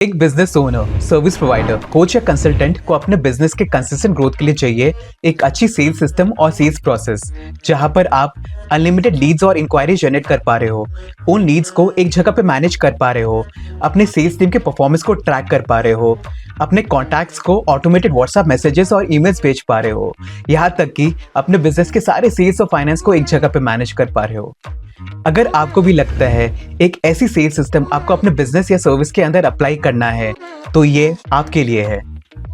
एक business owner, service provider, coach या consultant को अपने बिजनेस के कंसिस्टेंट ग्रोथ के लिए चाहिए एक अच्छी सेल्स सिस्टम और सेल्स प्रोसेस, जहां पर आप अनलिमिटेड लीड्स और इंक्वायरी जनरेट कर पा रहे हो, उन लीड्स को एक जगह पे मैनेज कर पा रहे हो, अपने सेल्स टीम के परफॉर्मेंस को ट्रैक कर पा रहे हो, अपने कॉन्टैक्ट्स को ऑटोमेटेड व्हाट्सएप मैसेजेस और ईमेल्स भेज पा रहे हो, यहाँ तक कि अपने बिजनेस के सारे सेल्स और फाइनेंस को एक जगह पे मैनेज कर पा रहे हो। अगर आपको भी लगता है एक ऐसी सेल्स सिस्टम आपको अपने बिजनेस या सर्विस के अंदर अप्लाई करना है, तो ये आपके लिए है।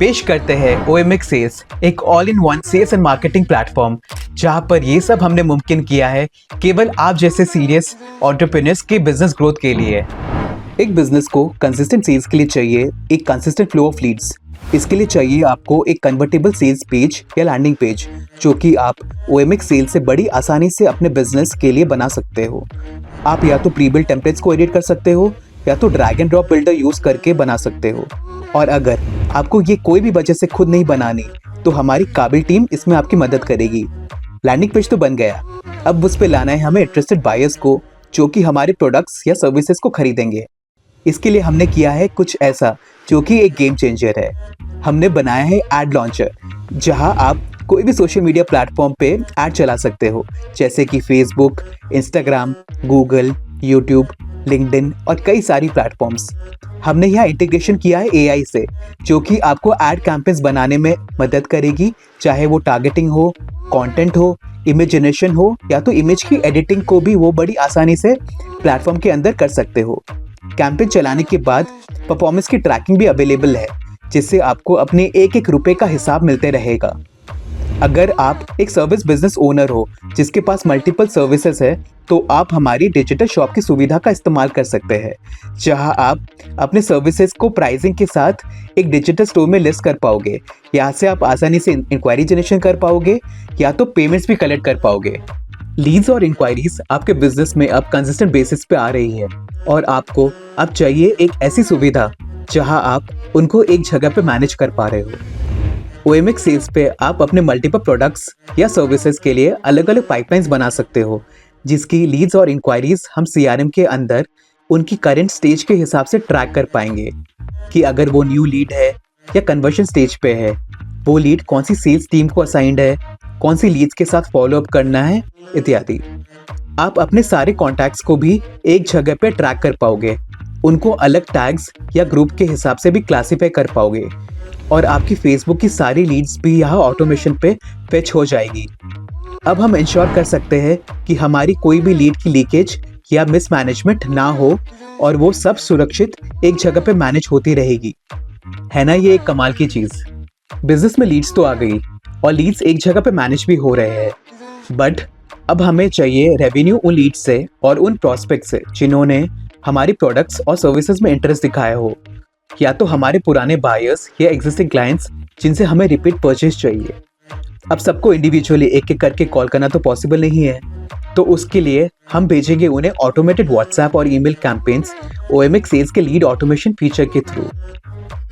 पेश करते हैं OMX सेल्स, एक all in one sales and marketing platform, जहां पर ये सब हमने मुमकिन किया है केवल आप जैसे सीरियस एंटरप्रेन्योर्स के बिजनेस ग्रोथ के लिए। एक बिजनेस को कंसिस्टेंट सेल्स के लिए चाहिए एक कंसिस्टेंट फ्लो ऑफ लीड्स। इसके लिए चाहिए आपको एक कन्वर्टेबल सेल्स पेज या लैंडिंग पेज, जो कि आप OMX सेल्स से बड़ी आसानी से अपने बिजनेस के लिए बना सकते हो। आप या तो प्री बिल्ड टेम्पलेट्स को एडिट कर सकते हो या तो drag and drop builder use करके बना सकते हो। और अगर आपको ये कोई भी वजह से खुद नहीं बनानी, तो हमारी काबिल टीम इसमें आपकी मदद करेगी। लैंडिंग पेज तो बन गया, अब उस पर लाना है हमें इंटरेस्टेड बायर्स को, जो कि हमारे प्रोडक्ट्स या सर्विसेज को खरीदेंगे। इसके लिए हमने किया है कुछ ऐसा जो कि एक गेम चेंजर है। हमने बनाया है एड लॉन्चर, जहां आप कोई भी सोशल मीडिया प्लेटफॉर्म पे ऐड चला सकते हो, जैसे कि Facebook, Instagram, Google, YouTube, LinkedIn और कई सारी प्लेटफॉर्म्स। हमने यहाँ इंटीग्रेशन किया है AI से, जो कि आपको एड कैंपेन्स बनाने में मदद करेगी, चाहे वो टारगेटिंग हो, कंटेंट हो, इमेज जनरेशन हो या तो इमेज की एडिटिंग को भी वो बड़ी आसानी से प्लेटफॉर्म के अंदर कर सकते हो। कैंपेन चलाने के बाद परफॉर्मेंस की ट्रैकिंग भी अवेलेबल है, जिससे आपको अपने एक एक रुपए का हिसाब मिलते रहेगा। अगर आप एक सर्विस बिजनेस ओनर हो जिसके पास मल्टीपल सर्विसेज है, तो आप हमारी डिजिटल शॉप की सुविधा का इस्तेमाल कर सकते हैं, जहां आप अपने सर्विसेज को प्राइसिंग के साथ एक डिजिटल स्टोर में लिस्ट कर पाओगे। यहाँ से आप आसानी से इंक्वायरी जनरेशन कर पाओगे या तो पेमेंट्स भी कलेक्ट कर पाओगे। लीड्स और इंक्वायरीज आपके बिजनेस में अब कंसिस्टेंट बेसिस पे आ रही है, और आपको अब चाहिए एक ऐसी सुविधा जहां आप उनको एक जगह पे मैनेज कर पा रहे हो। OMX सेल्स पे आप अपने मल्टीपल प्रोडक्ट्स या सर्विसेज के लिए अलग अलग पाइपलाइंस बना सकते हो, जिसकी लीड्स और इंक्वायरीज हम CRM के अंदर उनकी करंट स्टेज के हिसाब से ट्रैक कर पाएंगे कि अगर वो न्यू लीड है या कन्वर्जन स्टेज पे है, वो लीड कौन सी सेल्स टीम को असाइंड है, कौन सी लीड्स के साथ फॉलो अप करना है इत्यादि। आप अपने सारे कॉन्टैक्ट्स को भी एक जगह पे ट्रैक कर पाओगे, उनको अलग टैग्स या ग्रुप के हिसाब से भी क्लासीफाई कर पाओगे, और आपकी फेसबुक की सारी लीड्स भी यहाँ ऑटोमेशन पे फेच हो जाएगी। अब हम इंश्योर कर सकते हैं कि हमारी कोई भी लीड की लीकेज या मिसमैनेजमेंट ना हो, और वो सब सुरक्षित एक जगह पे मैनेज होती रहेगी। है ना ये एक कमाल की चीज। बिजनेस में लीड्स तो आ गई और लीड्स एक जगह पे मैनेज भी हो रहे हैं, बट अब हमें चाहिए रेवेन्यू उन लीड्स से और उन प्रोस्पेक्ट से जिन्होंने हमारी प्रोडक्ट्स और सर्विसेज में इंटरेस्ट दिखाया हो, या तो हमारे पुराने बायर्स या एग्जिस्टिंग क्लाइंट्स जिनसे हमें रिपीट परचेज चाहिए। अब सबको इंडिविजुअली एक एक करके कॉल करना तो पॉसिबल नहीं है, तो उसके लिए हम भेजेंगे उन्हें ऑटोमेटेड व्हाट्सएप और ईमेल कैंपेन्स OMX सेल्स के लीड ऑटोमेशन फीचर के थ्रू।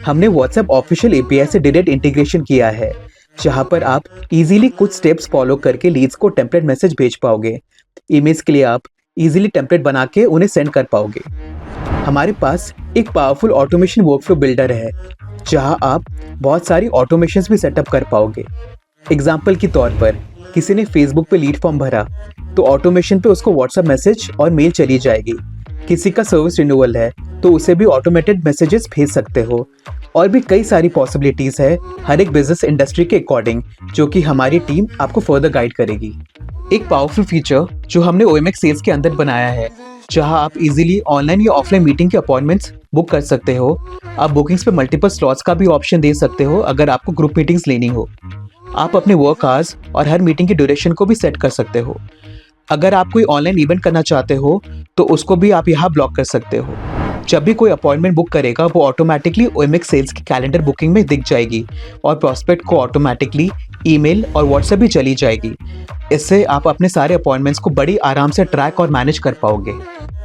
हमने व्हाट्सएप ऑफिशियल API से डायरेक्ट इंटीग्रेशन किया है, जहां पर आप इजीली कुछ स्टेप्स फॉलो करके लीड्स को टेम्पलेट मैसेज भेज पाओगे। ईमेल्स के लिए आप इजीली टेम्पलेट बना के उन्हें सेंड कर पाओगे। हमारे पास एक पावरफुल ऑटोमेशन वर्कफ्लो बिल्डर है, जहां आप बहुत सारी ऑटोमेशंस भी सेटअप कर पाओगे। एग्जाम्पल के तौर पर किसी ने फेसबुक पे लीड फॉर्म भरा, तो ऑटोमेशन पे उसको व्हाट्सएप मैसेज और मेल चली जाएगी। किसी का सर्विस रिन्यूअल है, तो उसे भी ऑटोमेटेड मैसेजेस भेज सकते हो। और भी कई सारी पॉसिबिलिटीज है हर एक बिजनेस इंडस्ट्री के अकॉर्डिंग, जो कि हमारी टीम आपको फर्दर गाइड करेगी। एक पावरफुल फीचर जो हमने OMX सेल्स के अंदर बनाया है, जहां आप इजीली ऑनलाइन या ऑफलाइन मीटिंग के अपॉइंटमेंट्स बुक कर सकते हो। आप बुकिंग्स पे मल्टीपल स्लॉट्स का भी ऑप्शन दे सकते हो अगर आपको ग्रुप मीटिंग्स लेनी हो। आप अपने वर्क आवर्स और हर मीटिंग की ड्यूरेशन को भी सेट कर सकते हो। अगर आप कोई ऑनलाइन इवेंट करना चाहते हो, तो उसको भी आप यहाँ ब्लॉक कर सकते हो। जब भी कोई अपॉइंटमेंट बुक करेगा, वो ऑटोमेटिकली OMX सेल्स की कैलेंडर बुकिंग में दिख जाएगी, और प्रॉस्पेक्ट को ऑटोमेटिकली ईमेल और व्हाट्सएप भी चली जाएगी। इससे आप अपने सारे अपॉइंटमेंट्स को बड़ी आराम से ट्रैक और मैनेज कर पाओगे।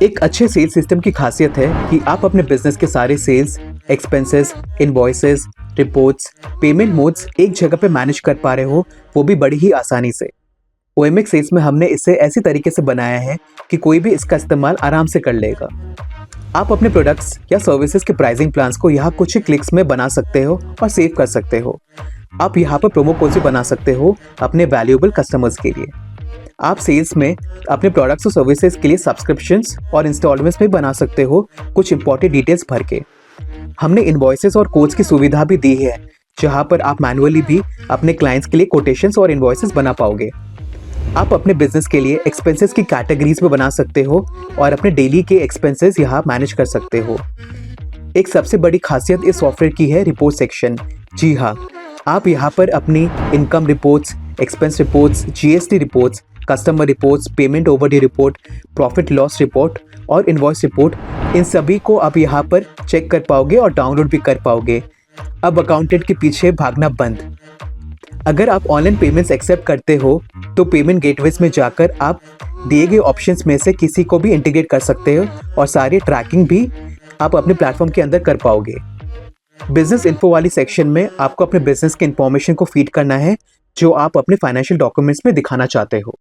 एक अच्छे सेल्स सिस्टम की खासियत है कि आप अपने बिजनेस के सारे sales, expenses, invoices, reports, payment modes एक जगह पे मैनेज कर पा रहे हो, वो भी बड़ी ही आसानी से। OMX सेल्स में हमने इसे ऐसी तरीके से बनाया है कि कोई भी इसका इस्तेमाल आराम से कर लेगा। आप अपने प्रोडक्ट्स या सर्विसेज के प्राइसिंग प्लान्स को यहाँ कुछ ही क्लिक्स में बना सकते हो और सेव कर सकते हो। आप यहाँ पर प्रोमो कोड भी बना सकते हो अपने वैल्यूएबल कस्टमर्स के लिए। आप सेल्स में अपने प्रोडक्ट्स और सर्विसेज के लिए सब्सक्रिप्शंस और इंस्टॉलमेंट्स में बना सकते हो कुछ इंपॉर्टेंट डिटेल्स भर के। हमने इनवॉइसेस और कोड्स की सुविधा भी दी है, जहाँ पर आप मैनुअली भी अपने क्लाइंट्स के लिए कोटेशंस और इनवॉइसेस बना पाओगे। आप अपने बिजनेस के लिए एक्सपेंसेस की कैटेगरीज में बना सकते हो और अपने डेली के एक्सपेंसेस यहाँ मैनेज कर सकते हो। एक सबसे बड़ी खासियत इस सॉफ्टवेयर की है रिपोर्ट सेक्शन। जी हाँ, आप यहाँ पर अपनी income reports, expense reports, GST reports, customer reports, payment overdue report, profit loss report और इनवॉइस रिपोर्ट, इन सभी को आप यहाँ पर चेक कर पाओगे और डाउनलोड भी कर पाओगे। अब अकाउंटेंट के पीछे भागना बंद। अगर आप ऑनलाइन पेमेंट्स एक्सेप्ट करते हो तो पेमेंट गेटवेज में जाकर आप दिए गए ऑप्शंस में से किसी को भी इंटीग्रेट कर सकते हो और सारी ट्रैकिंग भी आप अपने प्लेटफॉर्म के अंदर कर पाओगे। बिजनेस इन्फो वाली सेक्शन में आपको अपने बिजनेस के इंफॉर्मेशन को फीड करना है जो आप अपने फाइनेंशियल डॉक्यूमेंट्स में दिखाना चाहते हो।